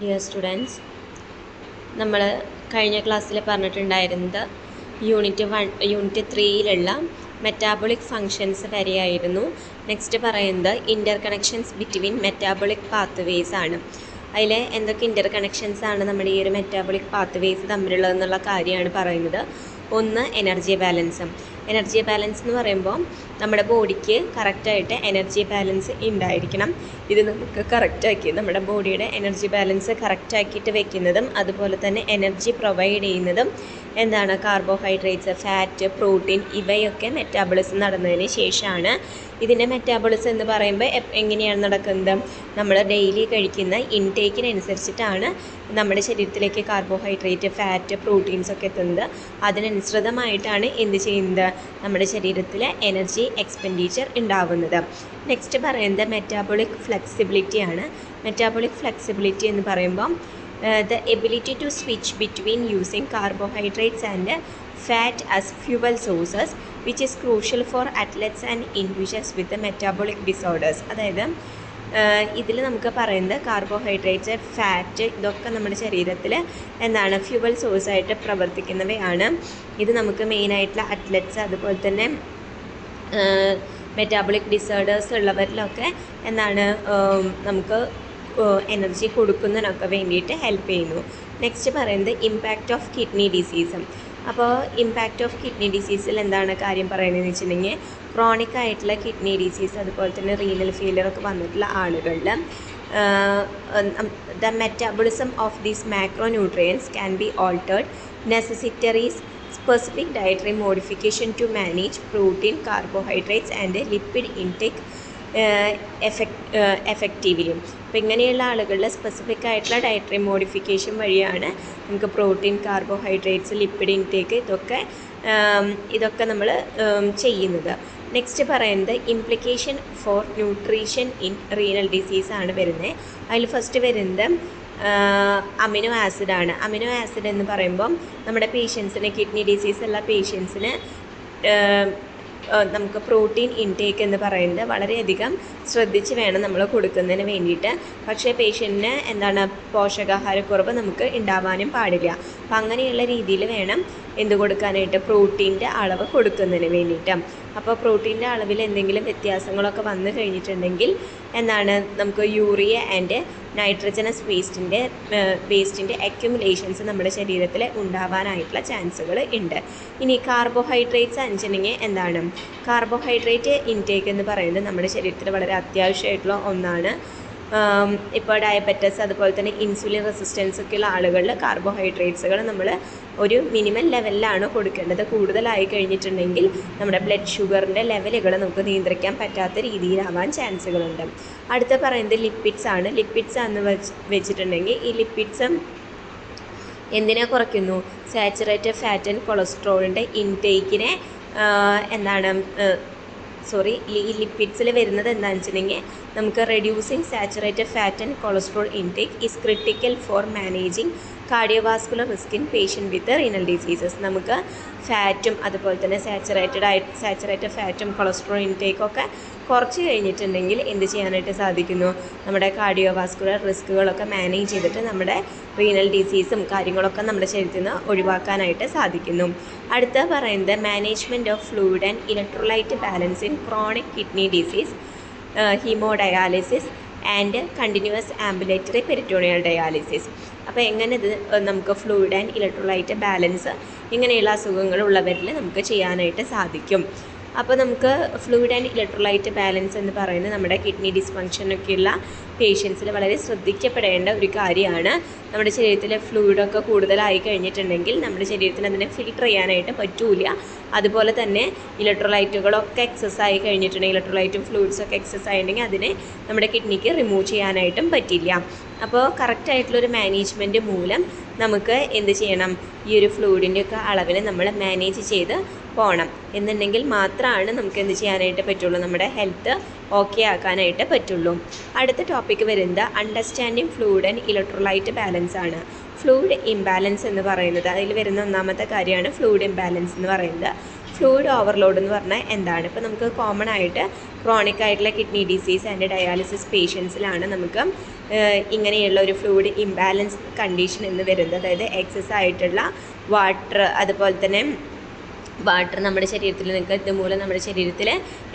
Dear students, നമ്മൾ കഴിഞ്ഞ ക്ലാസ്സിൽ പറഞ്ഞിട്ടുണ്ടായിരുന്നത് യൂണിറ്റ് 3യിലുള്ള മെറ്റാബോളിക് ഫങ്ഷൻസ് വരെയായിരുന്നു. നെക്സ്റ്റ് പറയുന്നത് ഇൻ്റർ കണക്ഷൻസ് ബിറ്റ്വീൻ മെറ്റാബോളിക് പാത്വേസ് ആണ്. അതിൽ എന്തൊക്കെ ഇൻ്റർ കണക്ഷൻസ് ആണ് നമ്മുടെ ഈ ഒരു മെറ്റാബോളിക് പാത്വേസ് തമ്മിലുള്ളതെന്നുള്ള കാര്യമാണ് പറയുന്നത്. ഒന്ന് എനർജി ബാലൻസ്. എനർജി ബാലൻസ് എന്ന് പറയുമ്പോൾ നമ്മുടെ ബോഡിക്ക് കറക്റ്റായിട്ട് എനർജി ബാലൻസ് ഉണ്ടായിരിക്കണം. ഇത് നമുക്ക് കറക്റ്റാക്കി നമ്മുടെ ബോഡിയുടെ എനർജി ബാലൻസ് കറക്റ്റാക്കിയിട്ട് വെക്കുന്നതും അതുപോലെ തന്നെ എനർജി പ്രൊവൈഡ് ചെയ്യുന്നതും എന്താണ് കാർബോഹൈഡ്രേറ്റ്സ്, ഫാറ്റ്, പ്രോട്ടീൻ ഇവയൊക്കെ മെറ്റാബോളിസം നടന്നതിന് ശേഷമാണ്. ഇതിൻ്റെ മെറ്റാബോളിസം എന്ന് പറയുമ്പോൾ എങ്ങനെയാണ് നടക്കുന്നത്? നമ്മൾ ഡെയിലി കഴിക്കുന്ന ഇൻടേക്കിനനുസരിച്ചിട്ടാണ് നമ്മുടെ ശരീരത്തിലേക്ക് കാർബോഹൈഡ്രേറ്റ്, ഫാറ്റ്, പ്രോട്ടീൻസ് ഒക്കെ എത്തുന്നത്. അതിനനുസൃതമായിട്ടാണ് എന്ത് ചെയ്യുന്നത്? നമ്മുടെ ശരീരത്തിൽ എനർജി എക്സ്പെൻഡിച്ചർ ഉണ്ടാവുന്നത്. നെക്സ്റ്റ് പറയുന്നത് മെറ്റാബോളിക് ഫ്ലെക്സിബിലിറ്റി ആണ്. മെറ്റാബോളിക് ഫ്ലെക്സിബിലിറ്റി എന്ന് പറയുമ്പോൾ the ability to switch between using carbohydrates and fat as fuel sources, which is crucial for athletes and individuals with the metabolic disorders. അതായത് ഇതിൽ നമുക്ക് പറയുന്നത് കാർബോഹൈഡ്രേറ്റ്സ്, ഫാറ്റ് ഇതൊക്കെ നമ്മുടെ ശരീരത്തിൽ എന്താണ് ഫ്യൂവൽ സോഴ്സായിട്ട് പ്രവർത്തിക്കുന്നവയാണ്. ഇത് നമുക്ക് മെയിനായിട്ടുള്ള അത്ലറ്റ്സ് അതുപോലെ തന്നെ മെറ്റാബോളിക് ഡിസോർഡേഴ്സ് ഉള്ളവരിലൊക്കെ എന്താണ് നമുക്ക് എനർജി കൊടുക്കുന്നതിനൊക്കെ വേണ്ടിയിട്ട് ഹെൽപ്പ് ചെയ്യുന്നു. നെക്സ്റ്റ് പറയുന്നത് ഇമ്പാക്റ്റ് ഓഫ് കിഡ്നി ഡിസീസ്. അപ്പോൾ ഇമ്പാക്റ്റ് ഓഫ് കിഡ്നി ഡിസീസിൽ എന്താണ് കാര്യം പറയുന്നതെന്ന് വെച്ചിട്ടുണ്ടെങ്കിൽ ക്രോണിക് ആയിട്ടുള്ള കിഡ്നി ഡിസീസ് അതുപോലെ തന്നെ റീനൽ ഫെയിലിയറൊക്കെ വന്നിട്ടുള്ള ആളുകളിൽ the metabolism of these macronutrients can be altered, necessitaries specific dietary modification to manage protein, carbohydrates and lipid intake effectively. അപ്പോൾ ഇങ്ങനെയുള്ള ആളുകളിൽ സ്പെസിഫിക് ആയിട്ടുള്ള ഡയറ്ററി മോഡിഫിക്കേഷൻ വഴിയാണ് നമുക്ക് പ്രോട്ടീൻ, കാർബോഹൈഡ്രേറ്റ്സ്, ലിപ്പിഡ് ഇൻടേക്ക് ഇതൊക്കെ നമ്മൾ ചെയ്യുന്നത്. നെക്സ്റ്റ് പറയുന്നത് implication for nutrition in renal ഡിസീസാണ് വരുന്നത്. അതിൽ ഫസ്റ്റ് വരുന്നത് അമിനോ ആസിഡാണ്. അമിനോ ആസിഡ് എന്ന് പറയുമ്പം നമ്മുടെ പേഷ്യൻസിന് കിഡ്നി ഡിസീസ് ഉള്ള പേഷ്യൻസിന് നമുക്ക് പ്രോട്ടീൻ ഇൻടേക്ക് എന്ന് പറയുന്നത് വളരെയധികം ശ്രദ്ധിച്ച് വേണം നമ്മൾ കൊടുക്കുന്നതിന് വേണ്ടിയിട്ട്. പക്ഷേ പേഷ്യൻറ്റിന് എന്താണ് പോഷകാഹാരക്കുറവ് നമുക്ക് ഉണ്ടാവാനും പാടില്ല. അപ്പം അങ്ങനെയുള്ള രീതിയിൽ വേണം എന്ത് കൊടുക്കാനായിട്ട്? പ്രോട്ടീൻ്റെ അളവ് കൊടുക്കുന്നതിന് വേണ്ടിയിട്ട്. അപ്പോൾ പ്രോട്ടീൻ്റെ അളവിൽ എന്തെങ്കിലും വ്യത്യാസങ്ങളൊക്കെ വന്നു കഴിഞ്ഞിട്ടുണ്ടെങ്കിൽ എന്താണ് നമുക്ക് യൂറിയ ആൻഡ് നൈട്രജനസ് വേസ്റ്റിൻ്റെ അക്യുമുലേഷൻസ് നമ്മുടെ ശരീരത്തിൽ ഉണ്ടാവാനായിട്ടുള്ള ചാൻസുകൾ ഉണ്ട്. ഇനി കാർബോഹൈഡ്രേറ്റ്സ് അഞ്ചിനെങ്കിൽ എന്താണ്? കാർബോഹൈഡ്രേറ്റ് ഇൻടേക്ക് എന്ന് പറയുന്നത് നമ്മുടെ ശരീരത്തിൽ വളരെ അത്യാവശ്യമായിട്ടുള്ള ഒന്നാണ്. ഇപ്പോൾ ഡയബറ്റസ് അതുപോലെ തന്നെ ഇൻസുലിൻ റെസിസ്റ്റൻസ് ഒക്കെയുള്ള ആളുകളിൽ കാർബോഹൈഡ്രേറ്റ്സുകൾ നമ്മൾ ഒരു മിനിമം ലെവലിലാണ് കൊടുക്കേണ്ടത്. കൂടുതലായി കഴിഞ്ഞിട്ടുണ്ടെങ്കിൽ നമ്മുടെ ബ്ലഡ് ഷുഗറിൻ്റെ ലെവലുകൾ നമുക്ക് നിയന്ത്രിക്കാൻ പറ്റാത്ത രീതിയിലാവാൻ ചാൻസുകളുണ്ട്. അടുത്ത പറയുന്നത് ലിപ്പിഡ്സ് ആണ്. ലിപ്പിഡ്സ് എന്ന് വെച്ചിട്ടുണ്ടെങ്കിൽ ഈ ലിപ്പിഡ്സ് എന്തിനെ കുറയ്ക്കുന്നു? സാച്ചുറേറ്റഡ് ഫാറ്റ് ആൻഡ് കൊളസ്ട്രോളിൻ്റെ ഇൻടേക്കിനെ ഈ ലിപ്പിഡ്സിൽ വരുന്നത് എന്താണെന്ന് വെച്ചിട്ടുണ്ടെങ്കിൽ നമുക്ക് reducing saturated fat and cholesterol intake is critical four managing cardiovascular risk in patient with renal diseases. നമുക്ക് ഫാറ്റും അതുപോലെ തന്നെ സാച്ചുറേറ്റഡ് ഫാറ്റും കൊളസ്ട്രോൾ ഇൻടേക്കൊക്കെ കുറച്ച് കഴിഞ്ഞിട്ടുണ്ടെങ്കിൽ എന്ത് ചെയ്യാനായിട്ട് സാധിക്കുന്നു? നമ്മുടെ കാർഡിയോവാസ്കുലർ റിസ്കുകളൊക്കെ മാനേജ് ചെയ്തിട്ട് നമ്മുടെ റീനൽ ഡിസീസും കാര്യങ്ങളൊക്കെ നമ്മുടെ ശരീരത്തിൽ നിന്ന് ഒഴിവാക്കാനായിട്ട് സാധിക്കുന്നു. അടുത്ത പറയുന്നത് management of fluid and electrolyte balance in chronic kidney disease, haemodialysis and continuous ambulatory peritoneal dialysis. അപ്പോൾ എങ്ങനെ ഇത് നമുക്ക് ഫ്ലൂയിഡ് ആൻഡ് ഇലക്ട്രോലൈറ്റ് ബാലൻസ് ഇങ്ങനെയുള്ള അസുഖങ്ങളുള്ളവരിൽ നമുക്ക് ചെയ്യാനായിട്ട് സാധിക്കും. അപ്പോൾ നമുക്ക് ഫ്ലൂയിഡ് ആൻഡ് ഇലക്ട്രോലൈറ്റ് ബാലൻസ് എന്ന് പറയുന്നത് നമ്മുടെ കിഡ്നി ഡിസ്ഫങ്ഷനൊക്കെയുള്ള പേഷ്യൻസിൽ വളരെ ശ്രദ്ധിക്കപ്പെടേണ്ട ഒരു കാര്യമാണ്. നമ്മുടെ ശരീരത്തിൽ ഫ്ലൂയിഡൊക്കെ കൂടുതലായി കഴിഞ്ഞിട്ടുണ്ടെങ്കിൽ നമ്മുടെ ശരീരത്തിൽ അതിനെ ഫിൽട്ടർ ചെയ്യാനായിട്ട് പറ്റൂല. അതുപോലെ തന്നെ ഇലക്ട്രോലൈറ്റുകളൊക്കെ എക്സസ് ആയി കഴിഞ്ഞിട്ടുണ്ടെങ്കിൽ ഇലക്ട്രോലൈറ്റും ഫ്ലൂയിഡ്സൊക്കെ എക്സസ് ആയിട്ടുണ്ടെങ്കിൽ അതിനെ നമ്മുടെ കിഡ്നിക്ക് റിമൂവ് ചെയ്യാനായിട്ടും പറ്റില്ല. അപ്പോൾ കറക്റ്റായിട്ടുള്ളൊരു മാനേജ്മെൻറ്റ് മൂലം നമുക്ക് എന്ത് ചെയ്യണം? ഈ ഒരു ഫ്ലൂയിഡിൻ്റെയൊക്കെ അളവിൽ നമ്മൾ മാനേജ് ചെയ്ത് പോകണം. എന്നുണ്ടെങ്കിൽ മാത്രമാണ് നമുക്ക് എന്ത് ചെയ്യാനായിട്ട് പറ്റുള്ളൂ? നമ്മുടെ ഹെൽത്ത് ഓക്കെ ആക്കാനായിട്ട് പറ്റുള്ളൂ. അടുത്ത ടോപ്പിക്ക് വരുന്നത് understanding fluid and electrolyte balance ആണ്. ഫ്ലൂയിഡ് ഇംബാലൻസ് എന്ന് പറയുന്നത് അതിൽ വരുന്ന ഒന്നാമത്തെ കാര്യമാണ് ഫ്ലൂയിഡ് ഇംബാലൻസ് എന്ന് പറയുന്നത്. ഫ്ലൂയിഡ് ഓവർലോഡ് എന്ന് പറഞ്ഞാൽ എന്താണ്? ഇപ്പോൾ നമുക്ക് കോമൺ ആയിട്ട് ക്രോണിക് ആയിട്ടുള്ള കിഡ്നി ഡിസീസ് ആൻഡ് ഡയാലിസിസ് പേഷ്യൻസിലാണ് നമുക്ക് ഇങ്ങനെയുള്ള ഒരു ഫ്ലൂയിഡ് ഇംബാലൻസ് കണ്ടീഷൻ എന്ന് വരുന്നത്, അതായത് എക്സസ് ആയിട്ടുള്ള വാട്ടർ, അതുപോലെ തന്നെ വാട്ടർ നമ്മുടെ ശരീരത്തിൽ നിൽക്കുന്നത് മൂലം നമ്മുടെ ശരീരത്തിൽ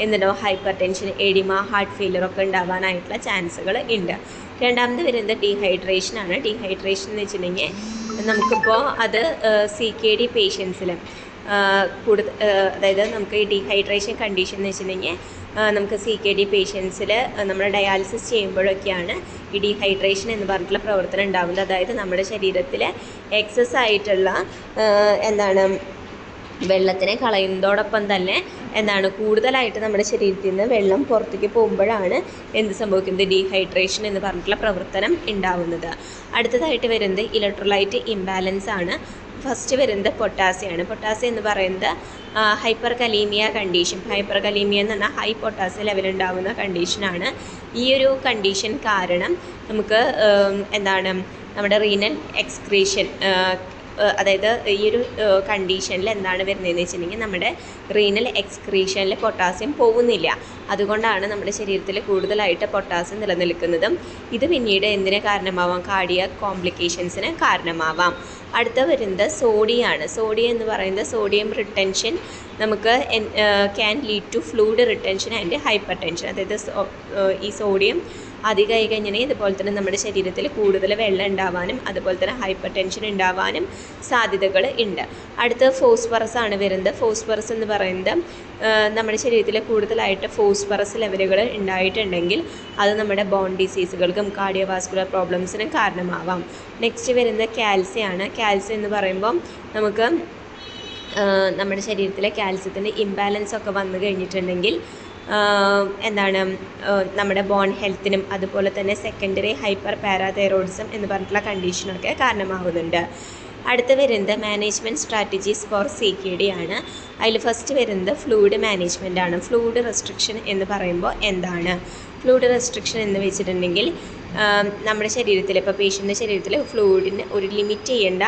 എന്തുണ്ടാവും, hyper tension, oedema, heart failure ഒക്കെ ഉണ്ടാവാനായിട്ടുള്ള ചാൻസുകൾ ഉണ്ട്. രണ്ടാമത് വരുന്നത് ഡീഹൈഡ്രേഷനാണ്. ഡീഹൈഡ്രേഷൻ എന്ന് വെച്ചിട്ടുണ്ടെങ്കിൽ നമുക്കിപ്പോൾ അത് CKD പേഷ്യൻസിൽ കൂടുതൽ, അതായത് നമുക്ക് ഈ ഡീഹൈഡ്രേഷൻ കണ്ടീഷൻ എന്ന് വെച്ചിട്ടുണ്ടെങ്കിൽ നമുക്ക് CKD പേഷ്യൻസിൽ നമ്മൾ ഡയാലിസിസ് ചെയ്യുമ്പോഴൊക്കെയാണ് ഈ ഡീഹൈഡ്രേഷൻ എന്ന് പറഞ്ഞിട്ടുള്ള പ്രവർത്തനം ഉണ്ടാകുന്നത്. അതായത് നമ്മുടെ ശരീരത്തിൽ എക്സസ് ആയിട്ടുള്ള വെള്ളത്തിനെ കളയുന്നതോടൊപ്പം തന്നെ കൂടുതലായിട്ട് നമ്മുടെ ശരീരത്തിൽ നിന്ന് വെള്ളം പുറത്തേക്ക് പോകുമ്പോഴാണ് എന്ത് സംഭവിക്കുന്നത്, ഡീഹൈഡ്രേഷൻ എന്ന് പറഞ്ഞിട്ടുള്ള പ്രവർത്തനം ഉണ്ടാവുന്നത്. അടുത്തതായിട്ട് വരുന്നത് ഇലക്ട്രോലൈറ്റ് ഇംബാലൻസ് ആണ്. ഫസ്റ്റ് വരുന്നത് പൊട്ടാസ്യമാണ്. പൊട്ടാസ്യം എന്ന് പറയുന്നത് hyper kalaemia condition. Hyper kalaemia എന്ന് പറഞ്ഞാൽ ഹൈ പൊട്ടാസ്യം ലെവൽ ഉണ്ടാകുന്ന കണ്ടീഷനാണ്. ഈ ഒരു കണ്ടീഷൻ കാരണം നമുക്ക് നമ്മുടെ റീനൽ എക്സ്ക്രീഷൻ, അതായത് ഈ ഒരു കണ്ടീഷനിൽ എന്താണ് വരുന്നതെന്ന് വെച്ചിട്ടുണ്ടെങ്കിൽ നമ്മുടെ റീനൽ എക്സ്ക്രീഷനിൽ പൊട്ടാസ്യം പോകുന്നില്ല. അതുകൊണ്ടാണ് നമ്മുടെ ശരീരത്തിൽ കൂടുതലായിട്ട് പൊട്ടാസ്യം നിലനിൽക്കുന്നതും. ഇത് പിന്നീട് എന്തിന് കാരണമാവാം, കാർഡിയാക് കോംപ്ലിക്കേഷൻസിന് കാരണമാവാം. അടുത്ത വരുന്നത് സോഡിയമാണ്. സോഡിയം എന്ന് പറയുന്നത് സോഡിയം റിട്ടൻഷൻ നമുക്ക് can lead to fluid retention and hypertension. അതായത് ഈ സോഡിയം അധികമായി കഴിഞ്ഞാൽ ഇതുപോലെ തന്നെ നമ്മുടെ ശരീരത്തിൽ കൂടുതൽ വെള്ളം ഉണ്ടാവാനും അതുപോലെ തന്നെ ഹൈപ്പർ ടെൻഷൻ ഉണ്ടാവാനും സാധ്യതകൾ ഉണ്ട്. അടുത്ത ഫോസ്ഫറസ് ആണ് വരുന്നത്. ഫോസ്ഫറസ് എന്ന് പറയുന്നത് നമ്മുടെ ശരീരത്തിൽ കൂടുതലായിട്ട് ഫോസ്ഫറസ് ലെവലുകൾ ഉണ്ടായിട്ടുണ്ടെങ്കിൽ അത് നമ്മുടെ ബോൺ ഡിസീസുകൾക്കും കാർഡിയോവാസ്കുലർ പ്രോബ്ലംസിനും കാരണമാവാം. നെക്സ്റ്റ് വരുന്നത് കാൽസ്യം ആണ്. കാൽസ്യം എന്ന് പറയുമ്പം നമുക്ക് നമ്മുടെ ശരീരത്തിലെ കാൽസ്യത്തിൻ്റെ ഇംബാലൻസ് ഒക്കെ വന്നു കഴിഞ്ഞിട്ടുണ്ടെങ്കിൽ നമ്മുടെ ബോൺ ഹെൽത്തിനും അതുപോലെ തന്നെ സെക്കൻഡറി ഹൈപ്പർ പാരാതൈറോയിഡിസം എന്ന് പറഞ്ഞിട്ടുള്ള കണ്ടീഷനൊക്കെ കാരണമാകുന്നുണ്ട്. അടുത്ത് വരുന്നത് മാനേജ്മെൻറ്റ് സ്ട്രാറ്റജീസ് ഫോർ CKD ആണ്. അതിൽ ഫസ്റ്റ് വരുന്നത് ഫ്ലൂയിഡ് മാനേജ്മെൻ്റ് ആണ്. ഫ്ലൂയിഡ് റെസ്ട്രിക്ഷൻ എന്ന് പറയുമ്പോൾ എന്താണ്? ഫ്ലൂയിഡ് റെസ്ട്രിക്ഷൻ എന്ന് വെച്ചിട്ടുണ്ടെങ്കിൽ നമ്മുടെ ശരീരത്തിൽ, ഇപ്പോൾ പേഷ്യൻ്റെ ശരീരത്തിൽ ഫ്ലൂയിഡിന് ഒരു ലിമിറ്റ് ചെയ്യേണ്ട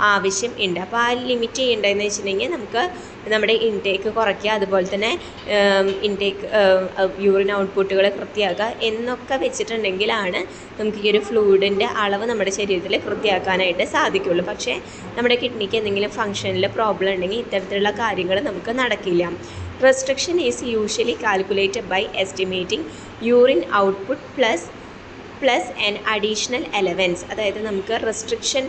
ആവശ്യം ഉണ്ട്. അപ്പോൾ ആ ലിമിറ്റ് ചെയ്യേണ്ടതെന്ന് വെച്ചിട്ടുണ്ടെങ്കിൽ നമുക്ക് നമ്മുടെ ഇൻടേക്ക് കുറയ്ക്കുക, അതുപോലെ തന്നെ ഇൻടേക്ക് യൂറിൻ ഔട്ട്പുട്ടുകൾ കൃത്യമാക്കുക എന്നൊക്കെ വെച്ചിട്ടുണ്ടെങ്കിലാണ് നമുക്ക് ഈ ഒരു ഫ്ലൂയിഡിൻ്റെ അളവ് നമ്മുടെ ശരീരത്തിൽ കൃത്യമാക്കാനായിട്ട് സാധിക്കുള്ളൂ. പക്ഷേ നമ്മുടെ കിഡ്നിക്ക് എന്തെങ്കിലും ഫങ്ഷനിൽ പ്രോബ്ലം ഉണ്ടെങ്കിൽ ഇത്തരത്തിലുള്ള കാര്യങ്ങൾ നമുക്ക് നടക്കില്ല. Restriction is usually calculated by estimating urine output plus an additional allowance. അതായത് നമുക്ക് റെസ്ട്രിക്ഷൻ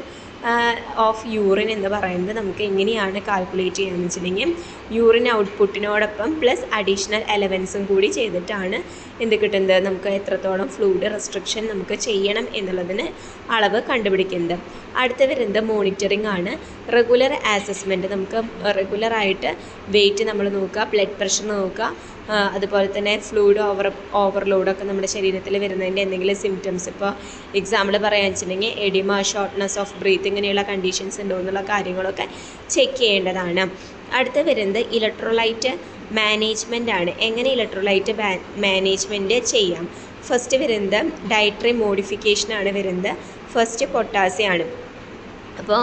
ഓഫ് യൂറിൻ എന്ന് പറയുന്നത് നമുക്ക് എങ്ങനെയാണ് കാൽക്കുലേറ്റ് ചെയ്യാമെന്ന് വെച്ചിട്ടുണ്ടെങ്കിൽ യൂറിൻ ഔട്ട്പുട്ടിനോടൊപ്പം പ്ലസ് അഡീഷണൽ എലവൻസും കൂടി ചെയ്തിട്ടാണ് എന്ത് കിട്ടുന്നത്, നമുക്ക് എത്രത്തോളം ഫ്ലൂയിഡ് റെസ്ട്രിക്ഷൻ നമുക്ക് ചെയ്യണം എന്നുള്ളതിന് അളവ് കണ്ടുപിടിക്കുന്നത്. അടുത്ത് വരുന്നത് മോണിറ്ററിംഗ് ആണ്. റെഗുലർ അസസ്മെൻറ്റ്, നമുക്ക് റെഗുലറായിട്ട് വെയിറ്റ് നമ്മൾ നോക്കുക, ബ്ലഡ് പ്രഷർ നോക്കുക, അതുപോലെ തന്നെ ഫ്ലൂയിഡ് ഓവർലോഡൊക്കെ നമ്മുടെ ശരീരത്തിൽ വരുന്നതിൻ്റെ എന്തെങ്കിലും സിംറ്റംസ്, ഇപ്പോൾ എക്സാമ്പിൾ പറയാൻ വെച്ചിട്ടുണ്ടെങ്കിൽ എഡിമ, ഷോർട്ട്നെസ് ഓഫ് ബ്രീത്ത്, ഇങ്ങനെയുള്ള കണ്ടീഷൻസ് ഉണ്ടോ എന്നുള്ള കാര്യങ്ങളൊക്കെ ചെക്ക് ചെയ്യേണ്ടതാണ്. അടുത്ത് വരുന്നത് ഇലക്ട്രോലൈറ്റ് മാനേജ്മെൻ്റ് ആണ്. എങ്ങനെ ഇലക്ട്രോലൈറ്റ് മാനേജ്മെൻറ്റ് ചെയ്യാം? ഫസ്റ്റ് വരുന്നത് ഡയറ്ററി മോഡിഫിക്കേഷനാണ് വരുന്നത്. ഫസ്റ്റ് പൊട്ടാസ്യം ആണ്. അപ്പോൾ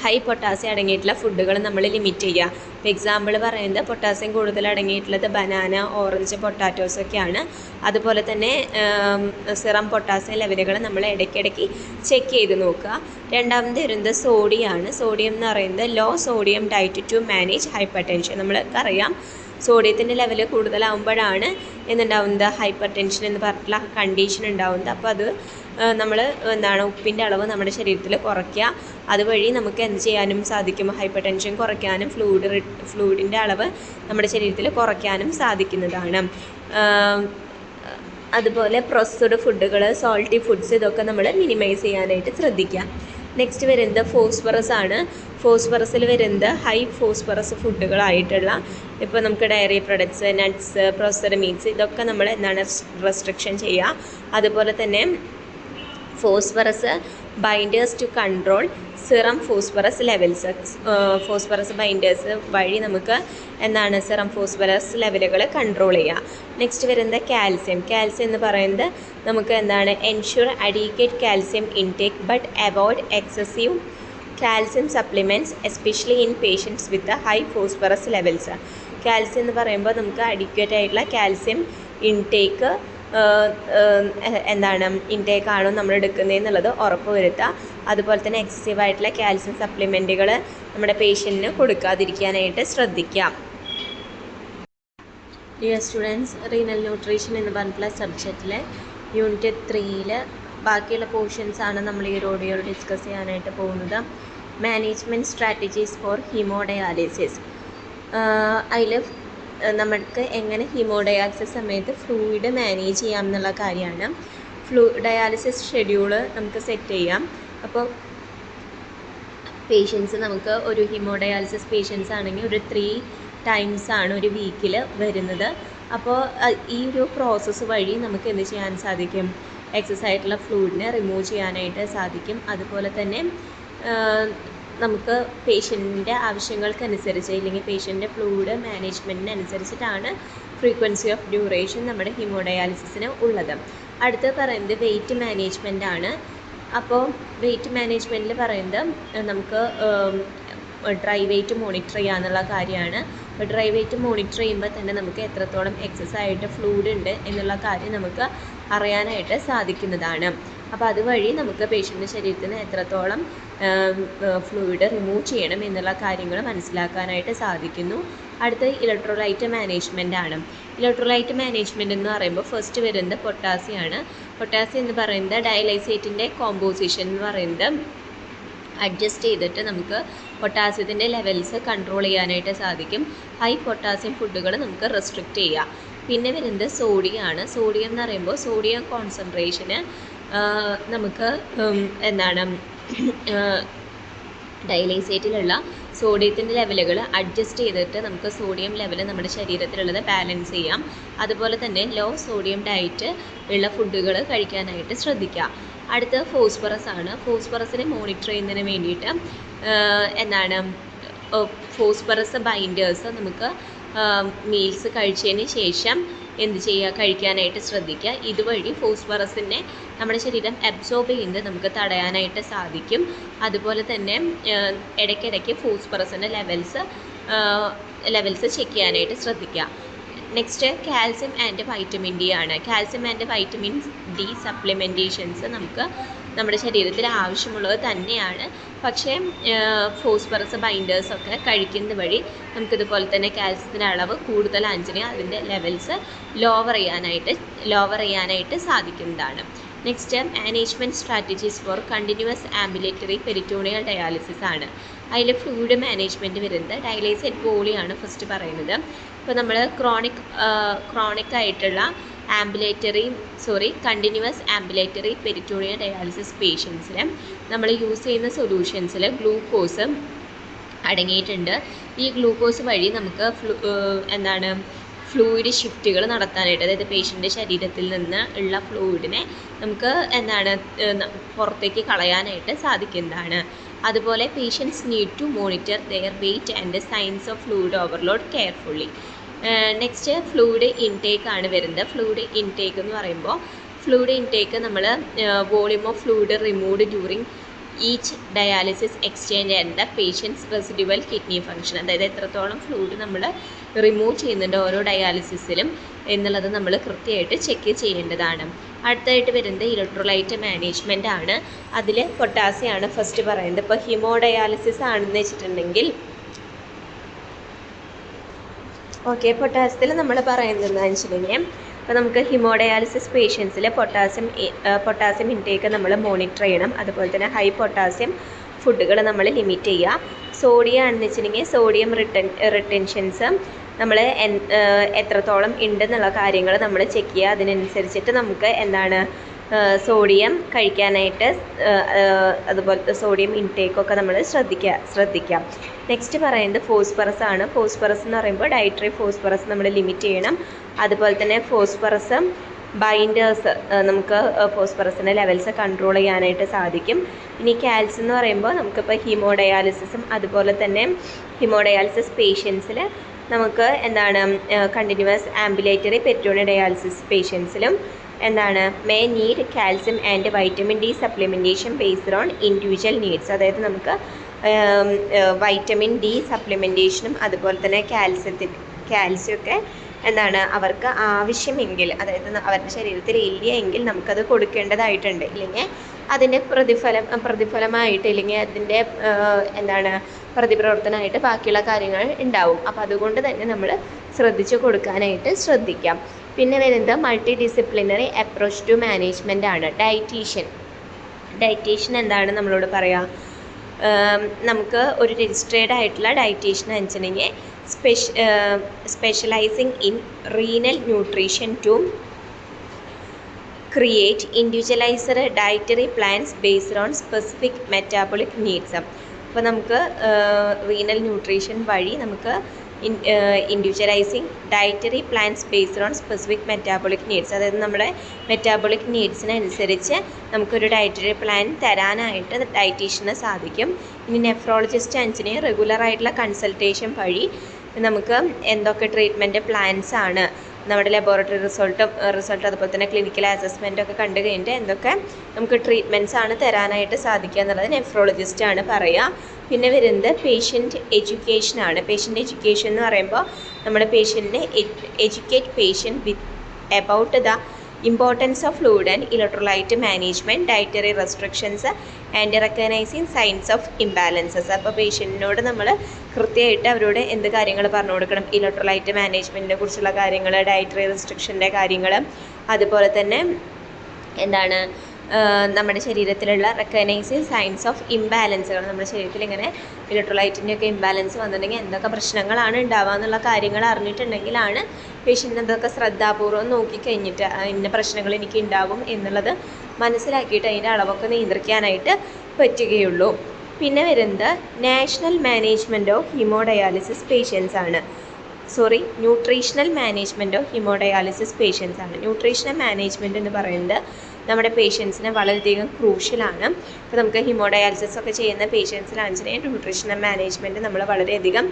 ഹൈ പൊട്ടാസ്യം അടങ്ങിയിട്ടുള്ള ഫുഡുകൾ നമ്മൾ ലിമിറ്റ് ചെയ്യുക. ഇപ്പോൾ എക്സാമ്പിൾ പറയുന്നത് പൊട്ടാസ്യം കൂടുതൽ അടങ്ങിയിട്ടുള്ളത് ബനാന, ഓറഞ്ച്, പൊട്ടാറ്റോസ് ഒക്കെയാണ്. അതുപോലെ തന്നെ സിറം പൊട്ടാസ്യം ലെവലുകൾ നമ്മൾ ഇടയ്ക്കിടയ്ക്ക് ചെക്ക് ചെയ്ത് നോക്കുക. രണ്ടാമത് വരുന്നത് സോഡിയമാണ്. സോഡിയം എന്ന് പറയുന്നത് low sodium diet to manage hypertension. നമ്മൾക്കറിയാം സോഡിയത്തിൻ്റെ ലെവൽ കൂടുതലാവുമ്പോഴാണ് എന്തുണ്ടാവുന്നത്, ഹൈപ്പർ ടെൻഷൻ എന്ന് പറഞ്ഞിട്ടുള്ള കണ്ടീഷൻ ഉണ്ടാവുന്നത്. അപ്പോൾ അത് നമ്മൾ ഉപ്പിൻ്റെ അളവ് നമ്മുടെ ശരീരത്തിൽ കുറയ്ക്കുക. അതുവഴി നമുക്ക് എന്ത് ചെയ്യാനും സാധിക്കും, ഹൈപ്പർ ടെൻഷൻ കുറയ്ക്കാനും ഫ്ലൂയിഡിൻ്റെ അളവ് നമ്മുടെ ശരീരത്തിൽ കുറയ്ക്കാനും സാധിക്കുന്നതാണ്. അതുപോലെ പ്രോസസ്ഡ് ഫുഡുകൾ, സോൾട്ടി ഫുഡ്സ്, ഇതൊക്കെ നമ്മൾ മിനിമൈസ് ചെയ്യാനായിട്ട് ശ്രദ്ധിക്കുക. നെക്സ്റ്റ് വരുന്നത് ഫോസ്ഫറസ് ആണ്. ഫോസ്ഫറസിൽ വരുന്നത് ഹൈ ഫോസ്ഫറസ് ഫുഡുകളായിട്ടുള്ള ഇപ്പോൾ നമുക്ക് dairy products, nuts, processed meats, ഇതൊക്കെ നമ്മൾ റെസ്ട്രിക്ഷൻ ചെയ്യുക. അതുപോലെ തന്നെ phosphorus binders to control serum phosphorus levels. Phosphorus binders വഴി നമുക്ക് സിറം ഫോസ്ഫറസ് ലെവലുകൾ കൺട്രോൾ ചെയ്യുക. നെക്സ്റ്റ് വരുന്നത് കാൽസ്യം. കാൽസ്യം എന്ന് പറയുന്നത് നമുക്ക് ensure adequate calcium intake but avoid excessive calcium supplements especially in patients with high phosphorus levels. Calcium എന്ന് പറയുമ്പോൾ നമുക്ക് അഡീക്വേറ്റ് ആയിട്ടുള്ള കാൽസ്യം ഇൻടേക്ക് എന്താണ് ഇൻടേക്കാണോ നമ്മൾ എടുക്കുന്നതെന്നുള്ളത് ഉറപ്പ് വരുത്തുക. അതുപോലെ തന്നെ എക്സസീവായിട്ടുള്ള കാൽസ്യം സപ്ലിമെൻറ്റുകൾ നമ്മുടെ പേഷ്യൻറ്റിന് കൊടുക്കാതിരിക്കാനായിട്ട് ശ്രദ്ധിക്കാം. ഡിയർ സ്റ്റുഡൻസ്, റീനൽ ന്യൂട്രീഷൻ എന്ന് പറഞ്ഞിട്ടുള്ള സബ്ജക്റ്റിലെ യൂണിറ്റ് 3 ബാക്കിയുള്ള പോർഷൻസാണ് നമ്മൾ ഈ വീഡിയോയിൽ ഡിസ്കസ് ചെയ്യാനായിട്ട് പോകുന്നത്. Management strategies for haemodialysis. അതിൽ നമുക്ക് എങ്ങനെ ഹീമോഡയാലിസിസ് സമയത്ത് ഫ്ലൂയിഡ് മാനേജ് ചെയ്യാം എന്നുള്ള കാര്യമാണ്. ഡയാലിസിസ് ഷെഡ്യൂള് നമുക്ക് സെറ്റ് ചെയ്യാം. അപ്പോൾ പേഷ്യൻസ് നമുക്ക് ഒരു ഹീമോഡയാലിസിസ് പേഷ്യൻസ് ആണെങ്കിൽ ഒരു 3 ടൈംസ് ആണ് ഒരു വീക്കിൽ വരുന്നത്. അപ്പോൾ ഈ ഒരു പ്രോസസ്സ് വഴി നമുക്ക് എന്ത് ചെയ്യാൻ സാധിക്കും? എക്സസ് ആയിട്ടുള്ള ഫ്ലൂയിഡിനെ റിമൂവ് ചെയ്യാനായിട്ട് സാധിക്കും. അതുപോലെ തന്നെ നമുക്ക് പേഷ്യൻറ്റിൻ്റെ ആവശ്യങ്ങൾക്കനുസരിച്ച് അല്ലെങ്കിൽ പേഷ്യൻ്റെ ഫ്ലൂയിഡ് മാനേജ്മെൻറ്റിനനുസരിച്ചിട്ടാണ് ഫ്രീക്വൻസി ഓഫ് ഡ്യൂറേഷൻ നമ്മുടെ ഹീമോഡയാലിസിസിന് ഉള്ളത്. അടുത്ത് പറയുന്നത് വെയിറ്റ് മാനേജ്മെൻ്റ് ആണ്. അപ്പോൾ വെയിറ്റ് മാനേജ്മെൻറ്റിൽ പറയുന്നത് നമുക്ക് ഡ്രൈ വെയിറ്റ് മോണിറ്റർ ചെയ്യാന്നുള്ള കാര്യമാണ്. അപ്പോൾ ഡ്രൈ വെയിറ്റ് മോണിറ്റർ ചെയ്യുമ്പോൾ തന്നെ നമുക്ക് എത്രത്തോളം എക്സസ് ആയിട്ട് ഫ്ലൂയിഡ് ഉണ്ട് എന്നുള്ള കാര്യം നമുക്ക് അറിയാനായിട്ട് സാധിക്കുന്നതാണ്. അപ്പോൾ അതുവഴി നമുക്ക് പേഷ്യൻ്റെ ശരീരത്തിൽ നിന്ന് എത്രത്തോളം ഫ്ലൂയിഡ് റിമൂവ് ചെയ്യണം എന്നുള്ള കാര്യങ്ങൾ മനസ്സിലാക്കാനായിട്ട് സാധിക്കുന്നു. അടുത്ത് ഇലക്ട്രോലൈറ്റ് മാനേജ്മെൻ്റ് ആണ്. ഇലക്ട്രോലൈറ്റ് മാനേജ്മെൻറ്റ് എന്ന് പറയുമ്പോൾ ഫസ്റ്റ് വരുന്നത് പൊട്ടാസ്യമാണ്. പൊട്ടാസ്യം എന്ന് പറയുന്നത് ഡയലൈസേറ്റിൻ്റെ കോമ്പോസിഷൻ എന്ന് പറയുന്നത് അഡ്ജസ്റ്റ് ചെയ്തിട്ട് നമുക്ക് പൊട്ടാസ്യത്തിൻ്റെ ലെവൽസ് കൺട്രോൾ ചെയ്യാനായിട്ട് സാധിക്കും. ഹൈ പൊട്ടാസ്യം ഫുഡുകൾ നമുക്ക് റെസ്ട്രിക്റ്റ് ചെയ്യാം. പിന്നെ വരുന്നത് സോഡിയമാണ്. സോഡിയം എന്ന് പറയുമ്പോൾ സോഡിയം കോൺസെൻട്രേഷന് നമുക്ക് ഡയലൈസേറ്റിലുള്ള സോഡിയത്തിൻ്റെ ലെവലുകൾ അഡ്ജസ്റ്റ് ചെയ്തിട്ട് നമുക്ക് സോഡിയം ലെവൽ നമ്മുടെ ശരീരത്തിലുള്ളത് ബാലൻസ് ചെയ്യാം. അതുപോലെ തന്നെ ലോ സോഡിയം ഡയറ്റ് ഉള്ള ഫുഡുകൾ കഴിക്കാനായിട്ട് ശ്രദ്ധിക്കുക. അടുത്ത ഫോസ്ഫറസ് ആണ്. ഫോസ്ഫറസിനെ മോണിറ്റർ ചെയ്യുന്നതിന് വേണ്ടിയിട്ട് ഫോസ്ഫറസ് ബൈൻഡേഴ്സ് നമുക്ക് മീൽസ് കഴിച്ചതിന് ശേഷം എന്ത് ചെയ്യുക? കഴിക്കാനായിട്ട് ശ്രദ്ധിക്കുക. ഇതുവഴി ഫോസ്ഫറസിനെ നമ്മുടെ ശരീരം അബ്സോർബ് ചെയ്യുന്നത് നമുക്ക് തടയാനായിട്ട് സാധിക്കും. അതുപോലെ തന്നെ ഇടയ്ക്കിടയ്ക്ക് ഫോസ്ഫറസിൻ്റെ ലെവൽസ് ചെക്ക് ചെയ്യാനായിട്ട് ശ്രദ്ധിക്കുക. Next calcium and vitamin D ആണ്. കാൽസ്യം ആൻഡ് വൈറ്റമിൻ ഡി സപ്ലിമെൻറ്റേഷൻസ് നമുക്ക് നമ്മുടെ ശരീരത്തിൽ ആവശ്യമുള്ളത് തന്നെയാണ്. പക്ഷേ ഫോസ്ഫറസ് ബൈൻഡേഴ്സൊക്കെ കഴിക്കുന്നത് വഴി നമുക്കിതുപോലെ തന്നെ കാൽസ്യത്തിൻ്റെ അളവ് കൂടുതലാണെങ്കിൽ അതിൻ്റെ ലെവൽസ് ലോവർ ചെയ്യാനായിട്ട് സാധിക്കുന്നതാണ്. Next management strategies four continuous ambulatory peritoneal dialysis ആണ്. അതിൽ ഫ്ലൂയിഡ് മാനേജ്മെൻറ്റ് വരുന്നത് ഡയലൈസേറ്റ് വോളിയാണ് ഫസ്റ്റ് പറയുന്നത്. ഇപ്പോൾ നമ്മൾ ക്രോണിക് ആയിട്ടുള്ള കണ്ടിന്യൂസ് ആംബുലേറ്ററി പെരിറ്റോണിയൽ ഡയാലിസിസ് പേഷ്യൻസിൽ നമ്മൾ യൂസ് ചെയ്യുന്ന സൊല്യൂഷൻസിൽ ഗ്ലൂക്കോസ് അടങ്ങിയിട്ടുണ്ട്. ഈ ഗ്ലൂക്കോസ് വഴി നമുക്ക് ഫ്ലൂയിഡ് ഷിഫ്റ്റുകൾ നടത്താനായിട്ട്, അതായത് പേഷ്യൻ്റെ ശരീരത്തിൽ നിന്ന് ഉള്ള ഫ്ലൂയിഡിനെ നമുക്ക് പുറത്തേക്ക് കളയാനായിട്ട് സാധിക്കുന്നതാണ്. അതുപോലെ patients need to monitor their weight and signs of fluid overload carefully. Next fluid intake ആണ് വരുന്നത്. ഫ്ലൂയിഡ് ഇൻടേക്ക് എന്ന് പറയുമ്പോൾ ഫ്ലൂയിഡ് ഇൻടേക്ക് നമ്മൾ volume of fluid removed during each dialysis exchange and the patient's residual kidney function. അതായത് എത്രത്തോളം fluid നമ്മൾ remove ചെയ്യുന്നുണ്ട് ഓരോ ഡയാലിസിസിലും എന്നുള്ളത് നമ്മൾ കൃത്യമായിട്ട് ചെക്ക് ചെയ്യേണ്ടതാണ്. അടുത്തായിട്ട് വരുന്നത് ഇലക്ട്രോലൈറ്റ് മാനേജ്മെൻ്റ് ആണ്. അതിൽ പൊട്ടാസ്യമാണ് ഫസ്റ്റ് പറയുന്നത്. ഇപ്പോൾ ഹീമോഡയാലിസിസ് ആണെന്ന് വെച്ചിട്ടുണ്ടെങ്കിൽ പൊട്ടാസ്യത്തിൽ നമ്മൾ പറയുന്നത് എന്താണെന്ന് വെച്ചിട്ടുണ്ടെങ്കിൽ അപ്പോൾ നമുക്ക് ഹീമോഡയാലിസിസ് പേഷ്യൻസിൽ പൊട്ടാസ്യം ഇൻടേക്ക് നമ്മൾ മോണിറ്റർ ചെയ്യണം. അതുപോലെ തന്നെ ഹൈ പൊട്ടാസ്യം ഫുഡുകൾ നമ്മൾ ലിമിറ്റ് ചെയ്യുക. സോഡിയം ആണെന്ന് വെച്ചിട്ടുണ്ടെങ്കിൽ സോഡിയം റിട്ടൻഷൻസ് നമ്മൾ എത്രത്തോളം ഉണ്ടെന്നുള്ള കാര്യങ്ങൾ നമ്മൾ ചെക്ക് ചെയ്യുക. അതിനനുസരിച്ചിട്ട് നമുക്ക് സോഡിയം കഴിക്കാനായിട്ട് അതുപോലത്തെ സോഡിയം ഇൻടേക്കൊക്കെ നമ്മൾ ശ്രദ്ധിക്കുക. നെക്സ്റ്റ് പറയുന്നത് ഫോസ്ഫറസ് ആണ്. ഫോസ്ഫറസ് എന്ന് പറയുമ്പോൾ ഡയറ്ററി ഫോസ്ഫറസ് നമ്മൾ ലിമിറ്റ് ചെയ്യണം. അതുപോലെ തന്നെ ഫോസ്ഫറസ് ബൈൻഡേഴ്സ് നമുക്ക് ഫോസ്ഫറസിൻ്റെ ലെവൽസ് കൺട്രോൾ ചെയ്യാനായിട്ട് സാധിക്കും. ഇനി കാൽസ്യം എന്ന് പറയുമ്പോൾ നമുക്കിപ്പോൾ ഹീമോഡയാലിസിസും അതുപോലെ തന്നെ ഹീമോഡയാലിസിസ് പേഷ്യൻസിൽ നമുക്ക് കണ്ടിന്യൂസ് ആംബുലേറ്ററി പെരിറ്റോണിയൽ ഡയാലിസിസ് പേഷ്യൻസിലും may need calcium and vitamin D supplementation based on individual needs. അതായത് നമുക്ക് വൈറ്റമിൻ ഡി സപ്ലിമെൻറ്റേഷനും അതുപോലെ തന്നെ കാൽസ്യമൊക്കെ എന്താണ് അവർക്ക് ആവശ്യമെങ്കിൽ, അതായത് അവരുടെ ശരീരത്തിൽ ഇല്ല എങ്കിൽ നമുക്കത് കൊടുക്കേണ്ടതായിട്ടുണ്ട്. ഇല്ലെങ്കിൽ അതിൻ്റെ പ്രതിഫലമായിട്ട്, ഇല്ലെങ്കിൽ അതിൻ്റെ എന്താണ് പ്രതിപ്രവർത്തനമായിട്ട് ബാക്കിയുള്ള കാര്യങ്ങൾ ഉണ്ടാവും. അപ്പോൾ അതുകൊണ്ട് തന്നെ നമ്മൾ ശ്രദ്ധിച്ചു കൊടുക്കാനായിട്ട് ശ്രദ്ധിക്കാം. പിന്നെ വരുന്നത് multidisciplinary approach to management ആണ്. ഡയറ്റീഷ്യൻ എന്താണ് നമ്മളോട് പറയുക? നമുക്ക് ഒരു രജിസ്ട്രേഡ് ആയിട്ടുള്ള ഡയറ്റീഷ്യൻ വെച്ചിട്ടുണ്ടെങ്കിൽ specialising in renal nutrition to create individualised dietary plans based on specific metabolic needs. അപ്പോൾ നമുക്ക് റീനൽ ന്യൂട്രീഷൻ വഴി നമുക്ക് individualising dietary plans based on specific metabolic needs, അതായത് നമ്മുടെ മെറ്റാബോളിക് നീഡ്സിനനുസരിച്ച് നമുക്കൊരു ഡയറ്ററി പ്ലാൻ തരാനായിട്ട് ഡയറ്റീഷ്യന് സാധിക്കും. ഇനി നെഫ്രോളജിസ്റ്റ് ആൻസിനെ റെഗുലറായിട്ടുള്ള കൺസൾട്ടേഷൻ വഴി നമുക്ക് എന്തൊക്കെ ട്രീറ്റ്മെൻറ്റ് പ്ലാൻസ് ആണ്, നമ്മുടെ ലബോറട്ടറി റിസൾട്ട് അതുപോലെ തന്നെ ക്ലിനിക്കൽ അസസ്മെൻറ്റൊക്കെ കണ്ടു കഴിഞ്ഞിട്ട് എന്തൊക്കെ നമുക്ക് ട്രീറ്റ്മെൻറ്റ്സ് ആണ് തരാനായിട്ട് സാധിക്കുക എന്നുള്ളത് നെഫ്രോളജിസ്റ്റാണ് പറയുക. പിന്നെ വരുന്നത് പേഷ്യൻ്റ് എഡ്യൂക്കേഷനാണ്. പേഷ്യൻ്റ് എഡ്യൂക്കേഷൻ എന്ന് പറയുമ്പോൾ നമ്മുടെ പേഷ്യൻറ്റിനെ educate patient with about the importance of fluid and electrolyte management, dietary restrictions and recognising signs of imbalances. അപ്പോൾ പേഷ്യൻറ്റിനോട് നമ്മൾ കൃത്യമായിട്ട് അവരോട് എന്ത് കാര്യങ്ങൾ പറഞ്ഞു കൊടുക്കണം? ഇലക്ട്രോലൈറ്റ് മാനേജ്മെൻറ്റിനെ കുറിച്ചുള്ള കാര്യങ്ങൾ, ഡയറ്ററി റെസ്ട്രിക്ഷൻ്റെ കാര്യങ്ങൾ, അതുപോലെ തന്നെ എന്താണ് നമ്മുടെ ശരീരത്തിലുള്ള റെക്കഗ്നൈസിങ് സൈൻസ് ഓഫ് ഇംബാലൻസുകൾ. നമ്മുടെ ശരീരത്തിൽ ഇങ്ങനെ ഇലക്ട്രോലൈറ്റിൻ്റെയൊക്കെ ഇംബാലൻസ് വന്നിട്ടുണ്ടെങ്കിൽ എന്തൊക്കെ പ്രശ്നങ്ങളാണ് ഉണ്ടാവുക എന്നുള്ള കാര്യങ്ങൾ അറിഞ്ഞിട്ടുണ്ടെങ്കിലാണ് പേഷ്യൻ്റ് അതൊക്കെ ശ്രദ്ധാപൂർവ്വം നോക്കിക്കഴിഞ്ഞിട്ട് ഇന്ന പ്രശ്നങ്ങൾ എനിക്ക് ഉണ്ടാകും എന്നുള്ളത് മനസ്സിലാക്കിയിട്ട് അതിൻ്റെ അളവൊക്കെ നിയന്ത്രിക്കാനായിട്ട് പറ്റുകയുള്ളൂ. പിന്നെ വരുന്നത് national management of haemodialysis patients ആണ്. Nutritional management of haemodialysis patients ആണ്. ന്യൂട്രീഷണൽ മാനേജ്മെൻറ്റ് എന്ന് പറയുന്നത് നമ്മുടെ പേഷ്യൻസിന് വളരെയധികം ക്രൂഷ്യലാണ്. ഇപ്പോൾ നമുക്ക് ഹീമോഡയാലിസിസ് ഒക്കെ ചെയ്യുന്ന പേഷ്യൻസിനാണെന്ന് ന്യൂട്രീഷണൽ മാനേജ്മെൻറ്റ് നമ്മൾ വളരെയധികം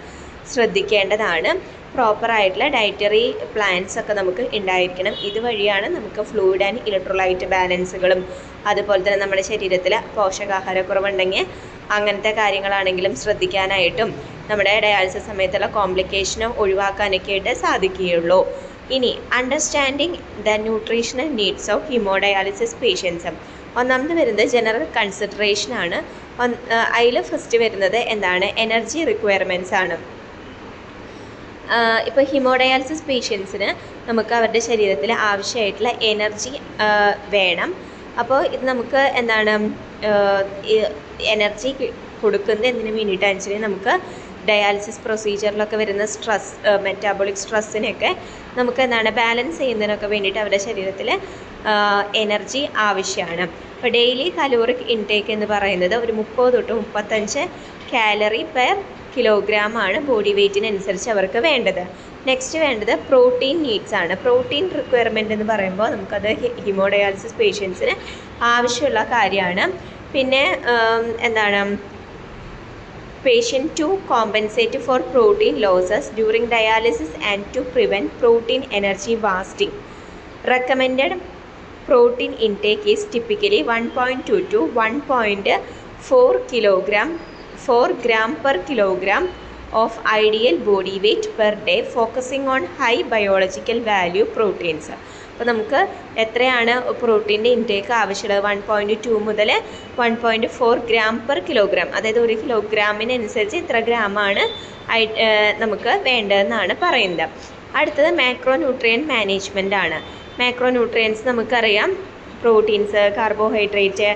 ശ്രദ്ധിക്കേണ്ടതാണ്. പ്രോപ്പറായിട്ടുള്ള ഡയറ്ററി പ്ലാൻസ് ഒക്കെ നമുക്ക് ഉണ്ടായിരിക്കണം. ഇതുവഴിയാണ് നമുക്ക് ഫ്ലൂയിഡ് ആൻഡ് ഇലക്ട്രോലൈറ്റ് ബാലൻസുകളും അതുപോലെ തന്നെ നമ്മുടെ ശരീരത്തിൽ പോഷകാഹാരക്കുറവുണ്ടെങ്കിൽ അങ്ങനത്തെ കാര്യങ്ങളാണെങ്കിലും ശ്രദ്ധിക്കാനായിട്ടും നമ്മുടെ ഡയാലിസിസ് സമയത്തുള്ള കോംപ്ലിക്കേഷനും ഒഴിവാക്കാനൊക്കെ ആയിട്ട് സാധിക്കുകയുള്ളൂ. ഇനി understanding the nutritional needs of haemodialysis patients. ഒന്നാമത് വരുന്നത് ജനറൽ കൺസിഡറേഷനാണ്. അതിൽ ഫസ്റ്റ് വരുന്നത് എന്താണ്? എനർജി റിക്വയർമെൻറ്റ്സ് ആണ്. ഇപ്പോൾ ഹീമോഡയാലിസിസ് പേഷ്യൻസിന് നമുക്ക് അവരുടെ ശരീരത്തിൽ ആവശ്യമായിട്ടുള്ള എനർജി വേണം. അപ്പോൾ ഇത് നമുക്ക് എന്താണ് എനർജി കൊടുക്കുന്നത് എന്തിനു വേണ്ടിയിട്ടാണെന്ന് വെച്ചാൽ നമുക്ക് ഡയാലിസിസ് പ്രൊസീജിയറിലൊക്കെ വരുന്ന സ്ട്രെസ്, മെറ്റാബോളിക് സ്ട്രെസ്സിനെയൊക്കെ നമുക്ക് എന്താണ് ബാലൻസ് ചെയ്യുന്നതിനൊക്കെ വേണ്ടിയിട്ട് അവരുടെ ശരീരത്തിൽ എനർജി ആവശ്യമാണ്. അപ്പോൾ ഡെയിലി കലോറിക് ഇൻടേക്ക് എന്ന് പറയുന്നത് ഒരു 30 തൊട്ട് 35 കാലറി പെർ കിലോഗ്രാം ആണ് ബോഡി വെയ്റ്റിനനുസരിച്ച് അവർക്ക് വേണ്ടത്. നെക്സ്റ്റ് വേണ്ടത് പ്രോട്ടീൻ നീഡ്സ് ആണ്. പ്രോട്ടീൻ റിക്വയർമെൻറ്റ് എന്ന് പറയുമ്പോൾ നമുക്കത് ഹീമോഡയാലിസിസ് പേഷ്യൻസിന് ആവശ്യമുള്ള കാര്യമാണ്. പിന്നെ എന്താണ് patient to compensate for protein losses during dialysis and to prevent protein energy wasting. Recommended protein intake is typically 1.2 to 1.4 gram per kilogram of ideal body weight per day, focusing on high biological value proteins. അപ്പോൾ നമുക്ക് എത്രയാണ് പ്രോട്ടീൻ്റെ intake ആവശ്യമുള്ളത്? 1.2 മുതൽ 1.4 gram per kilogram, അതായത് 1 കിലോഗ്രാമിനനുസരിച്ച് ഇത്ര ഗ്രാമാണ് നമുക്ക് വേണ്ടതെന്നാണ് പറയുന്നത്. അടുത്തത് മാക്രോ ന്യൂട്രിയൻറ്റ് മാനേജ്മെൻ്റ് ആണ്. മാക്രോ ന്യൂട്രിയൻസ് നമുക്കറിയാം പ്രോട്ടീൻസ്, കാർബോഹൈഡ്രേറ്റ്,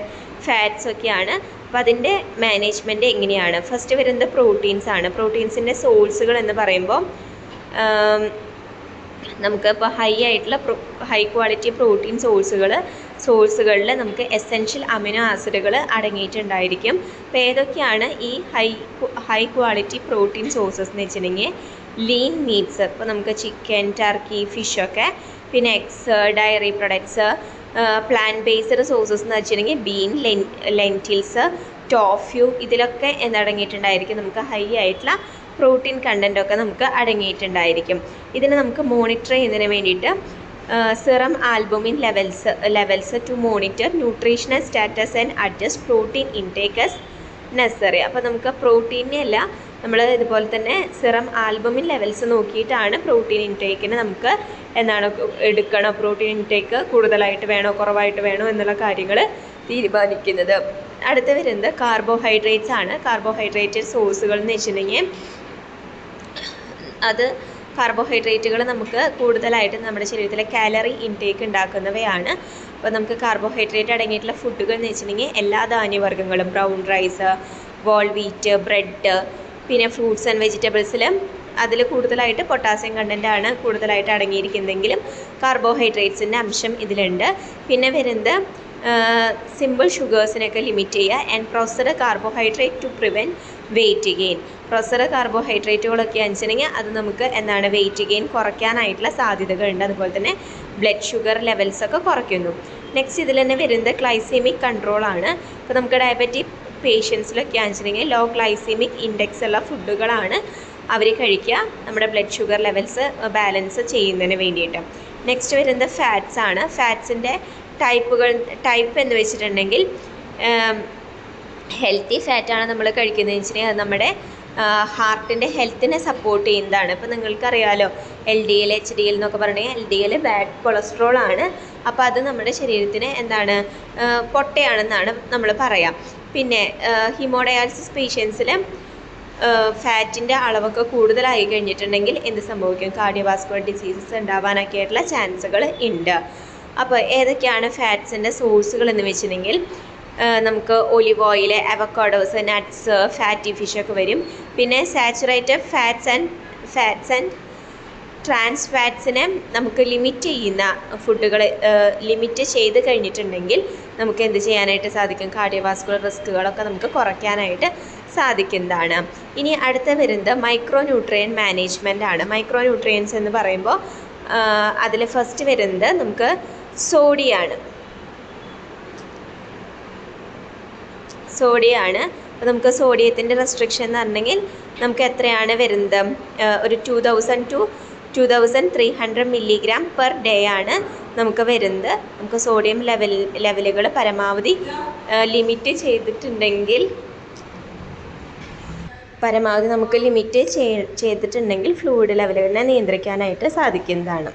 ഫാറ്റ്സ് ഒക്കെയാണ്. അപ്പോൾ അതിൻ്റെ മാനേജ്മെൻറ്റ് എങ്ങനെയാണ്? ഫസ്റ്റ് വരുന്നത് പ്രോട്ടീൻസ് ആണ്. പ്രോട്ടീൻസിൻ്റെ സോഴ്സുകൾ എന്ന് പറയുമ്പോൾ നമുക്ക് ഇപ്പോൾ ഹൈ ക്വാളിറ്റി പ്രോട്ടീൻ സോഴ്സുകളിൽ നമുക്ക് എസെൻഷ്യൽ അമിനോ ആസിഡുകൾ അടങ്ങിയിട്ടുണ്ടായിരിക്കും. അപ്പോൾ ഏതൊക്കെയാണ് ഈ ഹൈ ക്വാളിറ്റി പ്രോട്ടീൻ സോഴ്സസ് എന്ന് വെച്ചിട്ടുണ്ടെങ്കിൽ ലീൻ മീറ്റ്സ്, ഇപ്പോൾ നമുക്ക് ചിക്കൻ, ടർക്കി, ഫിഷൊക്കെ, പിന്നെ eggs, diary products, plant based sources എന്ന് വെച്ചിട്ടുണ്ടെങ്കിൽ ബീൻ, ലെൻറ്റിൽസ്, ടോഫ്യൂ, ഇതിലൊക്കെ എന്തടങ്ങിയിട്ടുണ്ടായിരിക്കും? നമുക്ക് ഹൈ ആയിട്ടുള്ള പ്രോട്ടീൻ കണ്ടൻറ്റൊക്കെ നമുക്ക് അടങ്ങിയിട്ടുണ്ടായിരിക്കും. ഇതിനെ നമുക്ക് മോണിറ്റർ ചെയ്യുന്നതിന് വേണ്ടിയിട്ട് serum albumin levels to monitor nutritional status and adjust protein intake as necessary. അപ്പോൾ നമുക്ക് പ്രോട്ടീനെ അല്ല നമ്മൾ ഇതുപോലെ തന്നെ സിറം ആൽബുമിൻ ലെവൽസ് നോക്കിയിട്ടാണ് പ്രോട്ടീൻ ഇൻടേക്കിന് നമുക്ക് എന്താണ് എടുക്കണോ, പ്രോട്ടീൻ ഇൻടേക്ക് കൂടുതലായിട്ട് വേണോ കുറവായിട്ട് വേണോ എന്നുള്ള കാര്യങ്ങൾ തീരുമാനിക്കുന്നത്. അടുത്ത് വരുന്നത് കാർബോഹൈഡ്രേറ്റ്സ് ആണ്. കാർബോഹൈഡ്രേറ്റഡ് സോഴ്സുകൾ എന്ന് വെച്ചിട്ടുണ്ടെങ്കിൽ അത് കാർബോഹൈഡ്രേറ്റുകൾ നമുക്ക് കൂടുതലായിട്ട് നമ്മുടെ ശരീരത്തിലെ കാലറി ഇൻടേക്ക് ഉണ്ടാക്കുന്നവയാണ്. അപ്പോൾ നമുക്ക് കാർബോഹൈഡ്രേറ്റ് അടങ്ങിയിട്ടുള്ള ഫുഡുകൾ എന്ന് വെച്ചിട്ടുണ്ടെങ്കിൽ എല്ലാ ധാന്യവർഗ്ഗങ്ങളും, brown rice, whole wheat, bread, പിന്നെ ഫ്രൂട്ട്സ് ആൻഡ് വെജിറ്റബിൾസിൽ അതിൽ കൂടുതലായിട്ട് പൊട്ടാസ്യം കണ്ടൻ്റാണ് കൂടുതലായിട്ട് അടങ്ങിയിരിക്കുന്നതെങ്കിലും കാർബോഹൈഡ്രേറ്റ്സിൻ്റെ അംശം ഇതിലുണ്ട്. പിന്നെ വരുന്നത് സിമ്പിൾ ഷുഗേഴ്സിനൊക്കെ ലിമിറ്റ് ചെയ്യുക. And processed carbohydrate to prevent weight gain. Processed കാർബോഹൈഡ്രേറ്റുകളൊക്കെ വെച്ചിട്ടുണ്ടെങ്കിൽ അത് നമുക്ക് എന്താണ് വെയിറ്റ് ഗെയിൻ കുറയ്ക്കാനായിട്ടുള്ള സാധ്യതകളുണ്ട്. അതുപോലെ തന്നെ ബ്ലഡ് ഷുഗർ ലെവൽസൊക്കെ കുറയ്ക്കുന്നു. നെക്സ്റ്റ് ഇതിൽ തന്നെ വരുന്നത് ഗ്ലൈസീമിക് കൺട്രോളാണ്. ഇപ്പോൾ നമുക്ക് ഡയബറ്റിക് പേഷ്യൻസിലൊക്കെ വെച്ചിട്ടുണ്ടെങ്കിൽ ലോ ഗ്ലൈസീമിക് ഇൻഡെക്സ് ഉള്ള ഫുഡുകളാണ് അവർ കഴിക്കുക, നമ്മുടെ ബ്ലഡ് ഷുഗർ ലെവൽസ് ബാലൻസ് ചെയ്യുന്നതിന് വേണ്ടിയിട്ട്. നെക്സ്റ്റ് വരുന്നത് ഫാറ്റ്സ് ആണ്. ഫാറ്റ്സിൻ്റെ ടൈപ്പ് എന്ന് വെച്ചിട്ടുണ്ടെങ്കിൽ ഹെൽത്തി ഫാറ്റാണ് നമ്മൾ കഴിക്കുന്നതെന്ന് വെച്ചിട്ടുണ്ടെങ്കിൽ അത് നമ്മുടെ ഹാർട്ടിൻ്റെ ഹെൽത്തിനെ സപ്പോർട്ട് ചെയ്യുന്നതാണ്. ഇപ്പോൾ നിങ്ങൾക്കറിയാലോ LDL HDL എന്നൊക്കെ പറഞ്ഞാൽ LDL ബാഡ് കൊളസ്ട്രോൾ ആണ്. അപ്പോൾ അത് നമ്മുടെ ശരീരത്തിന് എന്താണ് പൊട്ടയാണെന്നാണ് നമ്മൾ പറയാം. പിന്നെ ഹീമോഡയാലിസിസ് പേഷ്യൻസിൽ ഫാറ്റിൻ്റെ അളവൊക്കെ കൂടുതലായി കഴിഞ്ഞിട്ടുണ്ടെങ്കിൽ എന്ത് സംഭവിക്കും? കാർഡിയോവാസ്കുലർ ഡിസീസസ് ഉണ്ടാവാനൊക്കെ ആയിട്ടുള്ള ചാൻസുകൾ ഉണ്ട്. അപ്പോൾ ഏതൊക്കെയാണ് ഫാറ്റ്സിൻ്റെ സോഴ്സുകൾ എന്ന് വെച്ചിട്ടുണ്ടെങ്കിൽ നമുക്ക് olive oil, avocados, nuts, fatty ഫിഷൊക്കെ വരും. പിന്നെ സാച്ചുറേറ്റഡ് ഫാറ്റ്സ് ആൻഡ് ട്രാൻസ് ഫാറ്റ്സിനെ നമുക്ക് ലിമിറ്റ് ചെയ്യുന്ന ഫുഡുകൾ ലിമിറ്റ് ചെയ്ത് കഴിഞ്ഞിട്ടുണ്ടെങ്കിൽ നമുക്ക് എന്ത് ചെയ്യാനായിട്ട് സാധിക്കും? കാർഡിയോവാസ്കുലർ റിസ്കുകളൊക്കെ നമുക്ക് കുറയ്ക്കാനായിട്ട് സാധിക്കുന്നതാണ്. ഇനി അടുത്ത വരുന്നത് മൈക്രോ ന്യൂട്രിയൻ മാനേജ്മെൻ്റ് ആണ്. മൈക്രോ ന്യൂട്രിയൻസ് എന്ന് പറയുമ്പോൾ അതിൽ ഫസ്റ്റ് വരുന്നത് നമുക്ക് സോഡിയാണ്. അപ്പോൾ നമുക്ക് സോഡിയത്തിൻ്റെ റെസ്ട്രിക്ഷൻ എന്ന് പറഞ്ഞെങ്കിൽ നമുക്ക് എത്രയാണ് വരുന്നത്? ഒരു 2000 to 2300 മില്ലിഗ്രാം പെർ ഡേ ആണ് നമുക്ക് വരുന്നത്. നമുക്ക് സോഡിയം ലെവലുകൾ പരമാവധി ലിമിറ്റ് ചെയ്തിട്ടുണ്ടെങ്കിൽ ഫ്ലൂയിഡ് ലെവലുകളെ നിയന്ത്രിക്കാനായിട്ട് സാധിക്കുന്നതാണ്.